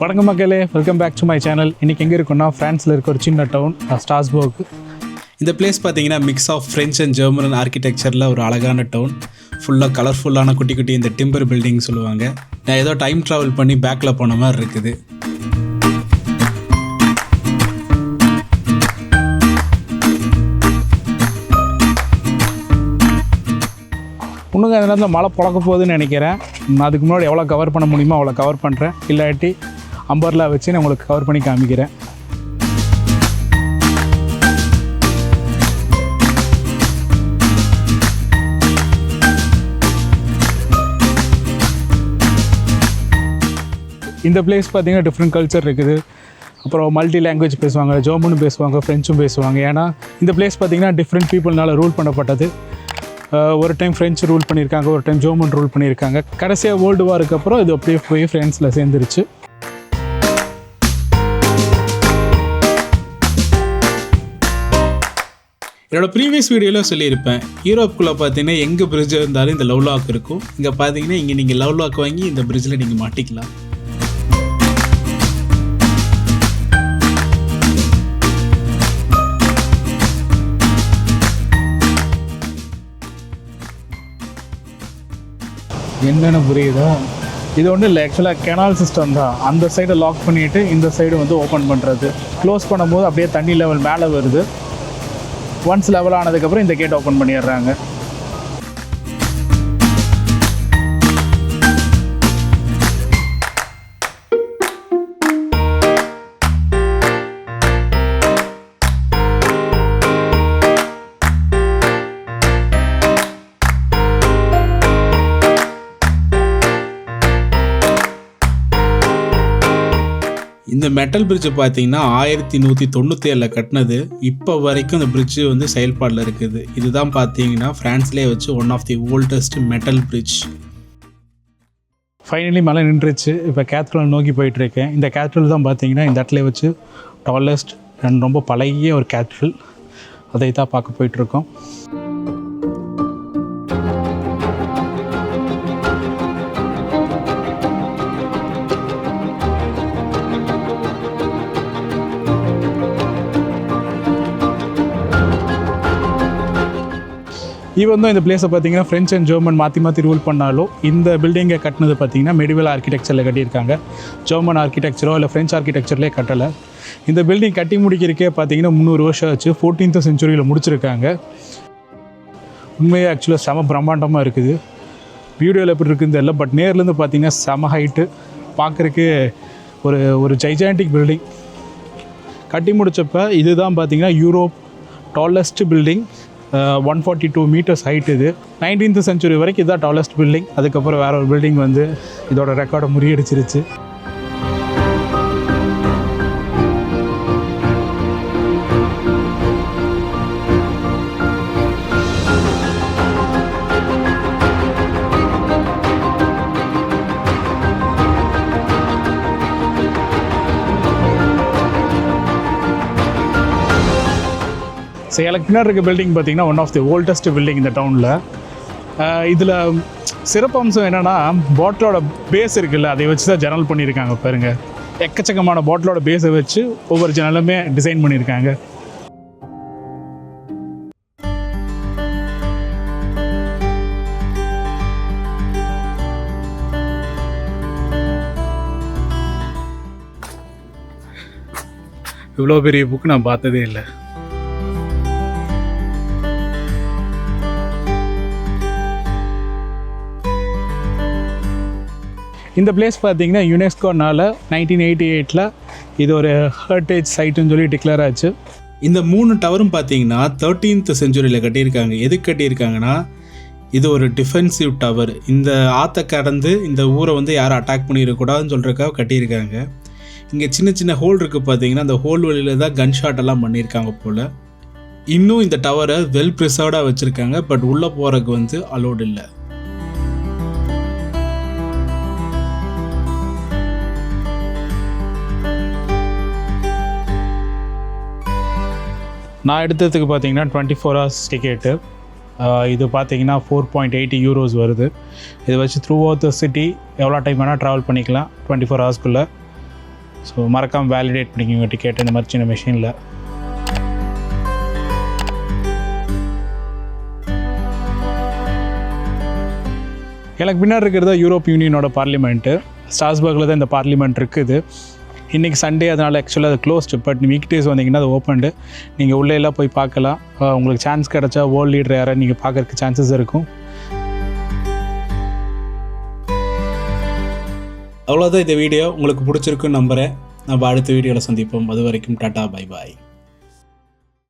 வணக்கம் மக்களே, welcome back to my channel. இன்றைக்கி எங்கே இருக்குன்னா ஃப்ரான்ஸில் இருக்க ஒரு சின்ன டவுன் ஸ்ட்ராஸ்பர்க். இந்த பிளேஸ் பார்த்தீங்கன்னா mix of French and German ஆர்கிடெக்சரில் ஒரு அழகான டவுன். ஃபுல்லாக கலர்ஃபுல்லான குட்டி குட்டி இந்த டிம்பர் பில்டிங் சொல்லுவாங்க. நான் ஏதோ டைம் ட்ராவல் பண்ணி பேக்கில் போன மாதிரி இருக்குது. இன்னும் அந்த நேரத்தில் மழை புழக்க போகுதுன்னு நினைக்கிறேன். நான் அதுக்கு முன்னாடி எவ்வளோ கவர் பண்ண முடியுமோ அவ்வளோ கவர் பண்ணுறேன். இல்லாட்டி அம்பர்லா வச்சு நான் உங்களுக்கு கவர் பண்ணி காமிக்கிறேன். இந்த பிளேஸ் பார்த்திங்கன்னா டிஃப்ரெண்ட் கல்ச்சர் இருக்குது. அப்புறம் மல்டி லாங்குவேஜ் பேசுவாங்க, ஜெர்மனும் பேசுவாங்க, ஃப்ரெஞ்சும் பேசுவாங்க. ஏன்னா இந்த பிளேஸ் பார்த்திங்கன்னா டிஃப்ரெண்ட் பீப்புள்னால ரூல் பண்ணப்பட்டது. ஒரு டைம் ஃப்ரெஞ்சு ரூல் பண்ணியிருக்காங்க, ஒரு டைம் ஜெர்மன் ரூல் பண்ணியிருக்காங்க. கடைசியாக வேர்ல்டு வாருக்கு அப்புறம் இது அப்படியே போய் ஃப்ரான்ஸில் சேர்ந்துருச்சு. என்னோடய ப்ரீவியஸ் வீடியோவில் சொல்லியிருப்பேன், யூரோப்புக்குள்ளே பார்த்தீங்கன்னா எங்கே பிரிட்ஜ் இருந்தாலும் இந்த லவ் லாக் இருக்கும். இங்கே பார்த்தீங்கன்னா இங்கே நீங்கள் லவ் லாக் வாங்கி இந்த பிரிட்ஜில் நீங்கள் மாட்டிக்கலாம். என்னென்ன புரியுதா? இது ஒன்றும் இல்லை, ஆக்சுவலாக கெனால் சிஸ்டம் தான். அந்த சைடை லாக் பண்ணிவிட்டு இந்த சைடு வந்து ஓப்பன் பண்ணுறது. க்ளோஸ் பண்ணும்போது அப்படியே தண்ணி லெவல் மேலே வருது. ஒன்ஸ் லெவல் ஆனதுக்கப்புறம் இந்த கேட் ஓப்பன் பண்ணிடுறாங்க. இந்த மெட்டல் பிரிட்ஜை பார்த்தீங்கன்னா 1197 கட்டினது. இப்போ வரைக்கும் இந்த பிரிட்ஜு வந்து செயல்பாடில் இருக்குது. இதுதான் பார்த்தீங்கன்னா ஃப்ரான்ஸ்லேயே வச்சு one of the oldest metal bridge. Finally மழை நின்றுச்சு. இப்போ கேத்ட்ரல் நோக்கி போயிட்டுருக்கேன். இந்த கேத்ட்ரல் தான் பார்த்தீங்கன்னா இந்த இடத்துல வச்சு டாலஸ்ட் அண்ட் ரொம்ப பழைய ஒரு கேத்ட்ரல். அதை தான் பார்க்க போயிட்டுருக்கோம். ஈவன் தான் இந்த பிளேஸை பார்த்தீங்கன்னா ஃப்ரெஞ்ச் அண்ட் ஜெர்மன் மாற்றி ரூல் பண்ணாலும் இந்த பில்டிங்கை கட்டினது பார்த்தீங்கன்னா மெடிவல் ஆர்கிடெக்சரில் கட்டியிருக்காங்க. ஜெர்மன் ஆர்கிடெக்சரோ இல்லை ஃப்ரெஞ்ச் ஆர்கிடெக்சர்லேயே கட்டலை. இந்த பில்டிங் கட்டி முடிக்கிறக்கே பார்த்தீங்கன்னா 300 வருஷம் ஆச்சு. 14th செஞ்சுரியில் முடிச்சிருக்காங்க. உண்மையாக ஆக்சுவலாக செம பிரம்மாண்டமாக இருக்குது. வீடியோவில் எப்படி இருக்குது தெரியல, பட் நேர்லேருந்து பார்த்தீங்கன்னா செம ஹைட்டு. பார்க்குறக்கு ஒரு ஜைஜாண்டிக் பில்டிங். கட்டி முடித்தப்போ இதுதான் பார்த்தீங்கன்னா Europe tallest building. 142 meters height. இது 19th century வரைக்கும் இதுதான் டாலஸ்ட் பில்டிங். அதுக்கப்புறம் வேறு ஒரு பில்டிங் வந்து இதோட ரெக்கார்டை முறியடிச்சிருச்சு. ஸோ எனக்கு பின்னாடி இருக்க பில்டிங் பார்த்திங்கன்னா one of the oldest building இந்த டவுனில். இதில் சிறப்பம்சம் என்னென்னா, பாட்டிலோட பேஸ் இருக்குல்ல, அதை வச்சு தான் ஜன்னல் பண்ணியிருக்காங்க. பாருங்கள், எக்கச்சக்கமான பாட்டிலோட பேஸை வச்சு ஒவ்வொரு ஜன்னலுமே டிசைன் பண்ணியிருக்காங்க. இவ்வளோ பெரிய புக்கு நான் பார்த்ததே இல்லை. இந்த பிளேஸ் பார்த்தீங்கன்னா யுனெஸ்கோனால 1988 இது ஒரு ஹெரிட்டேஜ் சைட்டுன்னு சொல்லி டிக்ளேர் ஆச்சு. இந்த 3 டவரும் பார்த்தீங்கன்னா 13th செஞ்சுரியில் கட்டியிருக்காங்க. எதுக்கு கட்டியிருக்காங்கன்னா, இது ஒரு டிஃபென்சிவ் டவர். இந்த ஆற்றை கடந்து இந்த ஊரை வந்து யாரும் அட்டாக் பண்ணிடக்கூடாதுன்னு சொல்கிறக்காக கட்டியிருக்காங்க. இங்கே சின்ன சின்ன ஹோல் இருக்குது பார்த்தீங்கன்னா, அந்த ஹோல் வழியில் தான் கன் ஷாட் எல்லாம் பண்ணியிருக்காங்க போல். இன்னும் இந்த டவரை வெல் ப்ரிசர்வ்டாக வச்சுருக்காங்க. பட் உள்ளே போகிறதுக்கு வந்து அலோடு இல்லை. நான் எடுத்ததுக்கு பார்த்தீங்கன்னா 24 hours டிக்கெட்டு. இது பார்த்தீங்கன்னா 4.80 euros வருது. இதை வச்சு த்ரூ அவுட் த சிட்டி எவ்வளோ டைம் வேணால் ட்ராவல் பண்ணிக்கலாம் 24 hours. ஸோ மறக்காமல் வேலிடேட் பண்ணிக்கோங்க டிக்கெட் இந்த மாதிரி சின்ன மிஷினில். எனக்கு பின்னாடி இருக்கிறது யூரோப் யூனியனோட பார்லிமெண்ட்டு. ஸ்ட்ராஸ்பர்கில் தான் இந்த பார்லிமெண்ட் இருக்குது. இன்றைக்கி சண்டே, அதனால் ஆக்சுவலாக அது க்ளோஸ்டு. பட் வீக் டேஸ் வந்தீங்கன்னா அது ஓப்பன்டு. நீங்கள் உள்ளே எல்லாம் போய் பார்க்கலாம். உங்களுக்கு சான்ஸ் கிடச்சா வேர்ல்ட் லீடர் யாராவது நீங்கள் பார்க்குறதுக்கு சான்சஸ் இருக்கும். அவ்வளோதான் இந்த வீடியோ. உங்களுக்கு பிடிச்சிருக்குன்னு நம்புகிறேன். நம்ம அடுத்த வீடியோவில் சந்திப்போம். அது வரைக்கும் டாட்டா, பை பாய்.